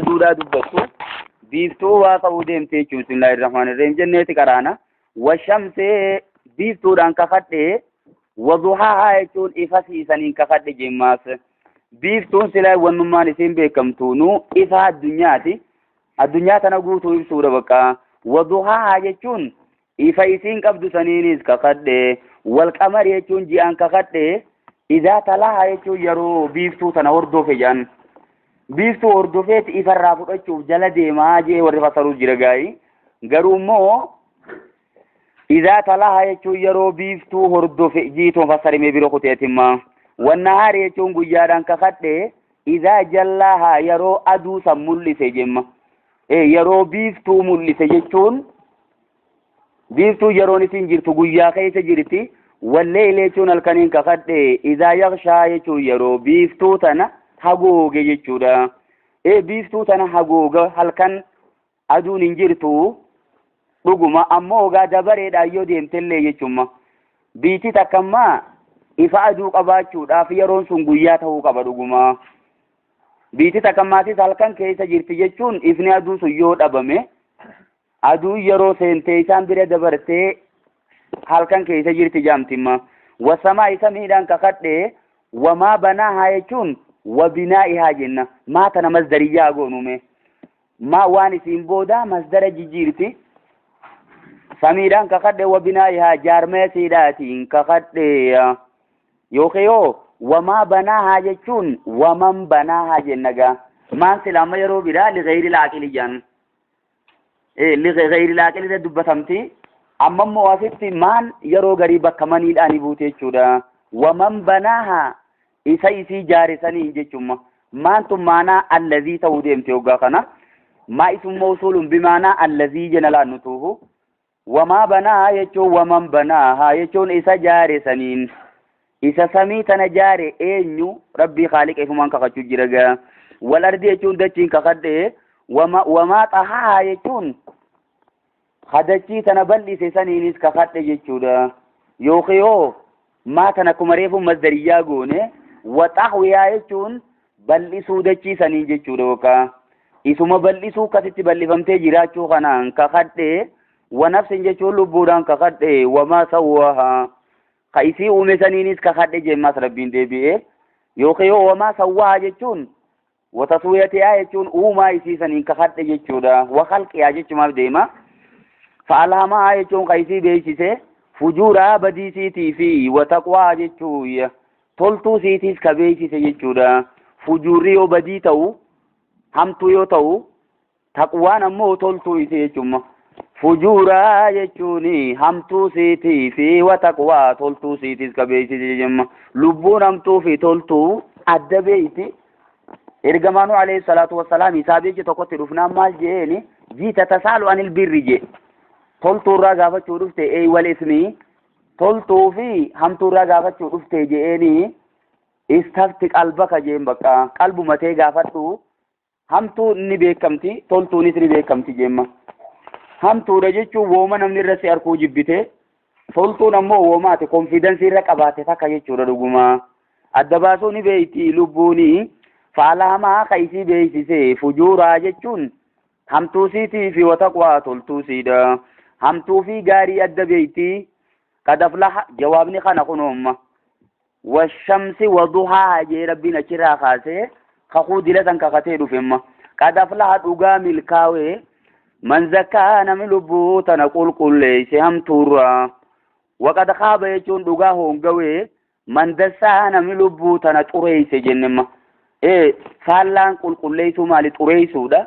دودا دبتو بيفتو واتو ديمتي بسم الله الرحمن الرحيم جنتي قرانا والشمس بيفتو دان كفته وضحاها يكون إفاسي سنين كفته جماس بيفتون سلا ونمان سين بكمتونو إفا الدنيا تنقوتو يبسورة بكا وضحاها يكون إفا إسين قبض سنينيز كفته والقمر يكون جيان كفته إذا تلاها يكون يرو بيفتو تنوردو فجان بيفتو وردوفيت إفرافو أشوف جلدي ماجي ورفصلو جرقاي قرومو إذا تلاها يكون يرو بيفتو وردوفي جيتو فصرمي بروخو تيتما والنهار يكون قيادان كخطي إذا جلاها يرو أدو سمولي سجم يرو بيفتو مولي سجتون بيفتو يرو نسين جرتو قيا خيس جرتي والليل يكون الكنين كخطي إذا يغشى يكون يرو بيفتو تنا haguuge jechuudha biiftuu tana haguuga halkan aduun hin jirtu dhuguma ammoo gaa dabareedha yoo deemtellee jechuudha biiti takkamma ifa aduu qabaachuudhaaf yeroon sun guyyaa ta'uu qaba dhuguma biiti takkammaatis halkan keessa jirti jechuun ifni aduu sun yoo dhabame aduu yeroo seentee isaan bira dabartee halkan keessa jirti jaamtimma wasamaa isa miidhaan kakadhe wamaa banaahaa jechuun وبنائها جنة ما تنا مصدرية أقولهم ما واني سيمبودا مصدر جيجيرتي سميران كخد وبنائها جارمة سيداتين كخد يوخيو وما بناها جتون ومن بناها جنة ما سلام يرو بلا لغير العقل جان لغير العقل ده دبتمتي أما موافقتي مان يرو غريبة كمان الآن بوتي شودا ومن بناها إسي جارسني جتشما ما أنتم معنا الذي توديم تيوغاكنا ما اسم موصول بمعنى الذي جنلا نتوه وما بناها يجو ومن بناها يجون إسا جارسنين إسا سميتنا جاري إنيو ربي خالق إفمان كخشو جرغا والأرض يجون دچين كخده وما طهاها يجون خدچي تنبلي سيسنينيس كخده يجودا يوخيو ما تنكمريفو مصدرية قونه وتحويا يجون بلسو دچي سنين جچودا وكا اسما بلسو كتتي بلفمتي جراچو خنان كخده ونفس جچو لبودان كخده وما سواها خيسي ومسنينيس كخده جماس ربين دبي يوخيو وما سواها جچون وتسويتها يجون وما يسي سنين كخده جچودا وخلق يا جچما ديما فالهما يجون خيسي بيسيسه فجورا بديسيتي في وتقوى جچويا toltuu siitis kabeeysiise jechuudha fujuurri yoo badii ta'u hamtuu yoo ta'u taqwaan ammoo toltuu isee jechuudha fujuuraa jechuun hamtuu siitii fi wataqwaa toltuu siitis kabeeysiise jechuudha lubbuun hamtuu fi toltuu adda beeyti ergamaanu alayhi salaatu wassalaam isaa beeche tokkotti dhufnaan maal jeeni jiita tasaalu anil birri je toltuurraa gaafachuu dhufte wal ismii toltuu fi hamtuurraa gaafachuu dhufte jeeni istafti qalbaka jeen bakka qalbu matee gaafadhu hamtuu ni beekamti toltuunis ni beekamti jeemma hamtuudha jechuun wooma namni irra si arkuu jibbite toltuun ammoo woomaati konfiidensii irra qabaate takka jechuudha dhuguma adda baasuu ni beeyti lubbuuni faalahamaa kaisii beeysise fujuuraa jechuun hamtuusiitii fi wataqwaa toltuusiidha hamtuu fi gaarii adda beeyti قد أفلح جوابني خانا خنوم والشمس وضحاها جي ربنا كرا خاسي خخود لسان كختير فيما قد أفلح أقام الكاوي من زكانا من لبوتا نقول كل سهم تورا وقد خاب يجون دقاهم قوي من دسانا من لبوتا نتوريس جنما فالان قل ليسو مالي توريسو دا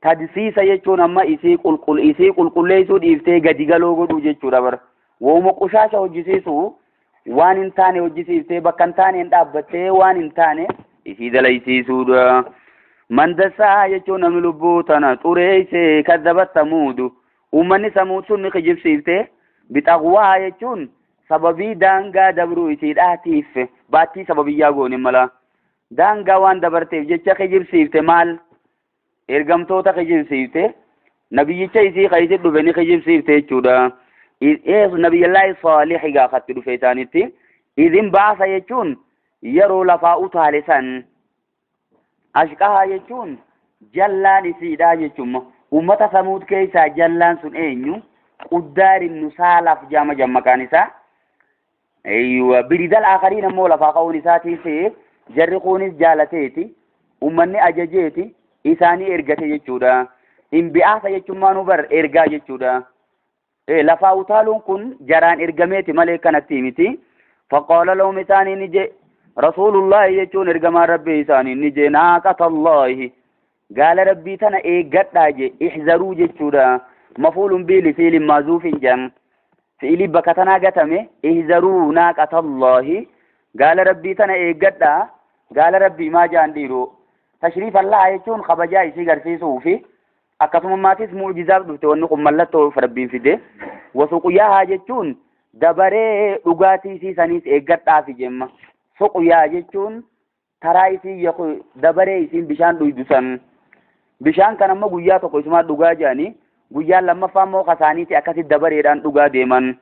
تدسيسا يجون أما إسي قل ليسو ديفتي قد قلوغو دو جيشو دابر وما قشاشة وجسيسو وان انتاني وجسيسي بكنتاني اندابتي وان انتاني إسيدا ليسيسو دا من دسا يجون ملبوتنا توريسي كذبت ثمود ومن ثمود سن خجبسيسي بتغوها يجون سببي دانغا دبرو إسيد آتيف باتي سببي ياغوني ملا دانغا وان دبرتيف جيشا خجبسيسي مال إرغمتوتا خجبسيسي نبي جيشا إسي خيسي دبني خجبسيسي جودا نبي الله صالح قاخت دفيتانيتي إذن بعث يجون يرو لفاؤتها لسان أشقاها يجون jallaan isiidha jechuudha. Ummata Samuud keessaa jallaan sun eenyu? Quddaar ibnu Saalaaf jama maqaan isaa. Biridal akhariin ammoo lafaa qawuun isaatiif jarri kunis jaalateeti. Ummanni ajajeeti isaanii ergate jechuudha. Inbi'aasa jechuun nu bar ergaa jechuudha. Lafaa utaaluun kun jaraan ergameeti malee kanatti miti. Faqaala lahum isaanii ni je Rasuulullaahi jechuun ergamaan rabbii isaanii ni je naaqatallaahi gaala rabbii tana eeggadhaa je ihzaruu jechuudha. Mafuulun biili fiilin maazuufin jan fiili bakka tanaa gatame ihzaruu naaqatallaahi gaala rabbii tana eeggadhaa. Gaala rabbii maa jaan dhiiru tashriif allaa jechuun kabajaa isii garsiisuufi akkasumaatis mu'jizaaf dhufte wanni kun mallattoo rabbiin fide. Wasuquyyaa jechuun dabaree dhugaatii isii saniis eeggadhaafi jemma. Suquyyaa jechuun taraa isii dabaree isiin bishaan dhuydu san. Bishaan kan amma guyyaa tokko isumaa dhugaa jedhanii guyyaan lammaffaa immoo kasaaniiti akkasitti dabareedhaan dhugaa deeman.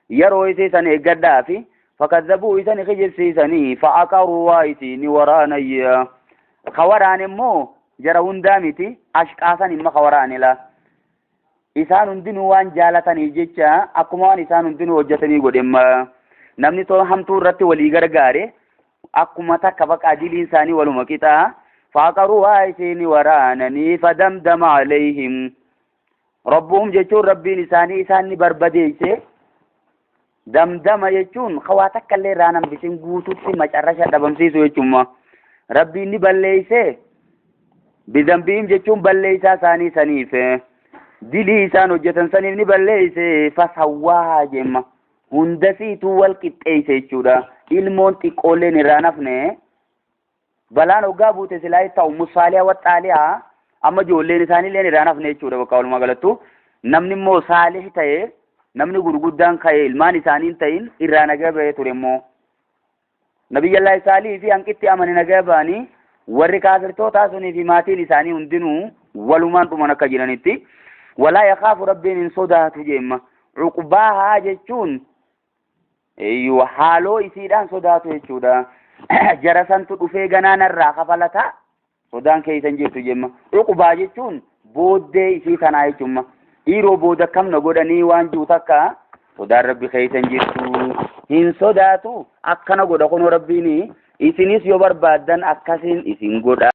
Yeroo isii san eeggadhaafi fakkazzabuu isani kijibsiisanii fa'aqaruu waa isiini waraanayya. Kawaraan immoo jara hundaa miti ashqaasan imma kawaraanila. Isaan hundinuu waan jaalatanii jecha akkuma waan isaan hundinuu hojjetanii godhemma. Namni too hamtuu irratti walii gargaare akkuma takka baqa diliin isaanii waluma qixaa. Fa'aqaruu waa isiini waraananii fadamdama alayhim. Rabbuhum jechuun rabbiin isaanii isaan ni barbadeeyse. Damdama jechuun kawaa takka illee irraa nambisin guututti macarrasha dhabamsiisu jechuudha. Rabbiin ni balleeyse. Bidambihim jechuun balleeysaa isaanii saniif. Dilii isaan hojjetan saniif ni balleeyse. Fasawwaa jemma. Hundasiituu wal qixxeeyse jechuudha. Ilmoon xiqqoolleen irraa nafne. Balaan hoggaa buute silaa ta'u musaaliyaa waxxaaliyaa. Amma ijoolleen isaaniillee irraa nafne jechuudha bakka walumaa galattu. Namni immoo saalih ta'e namni gurguddaan ka'e ilmaan isaaniin ta'in irraa nagaa ba'ee ture immoo. Nabiyyallaahi Saalih fi hanqitti amani nagaa ba'anii warri kaafirtootaa sunii fi maatiin isaanii hundinuu walumaan dhuman akka jiranitti. Walaa yakaafu rabbiin hin sodaatu jemma. Uqbaahaa jechuun haaloo isiidhaan sodaatu jechuudha. Jara santu dhufee ganaanarraa kafalata sodaan keeysan jirtu jemma. Uqbaa jechuun booddee isii tanaa jechuudha. Dhiiroo booda kamna godhanii waan jiru takka sodaan rabbi keeysan jirtu hin sodaatu akkana godha kunoo rabbiin isinis yoo barbaaddan akkasiin isin godha.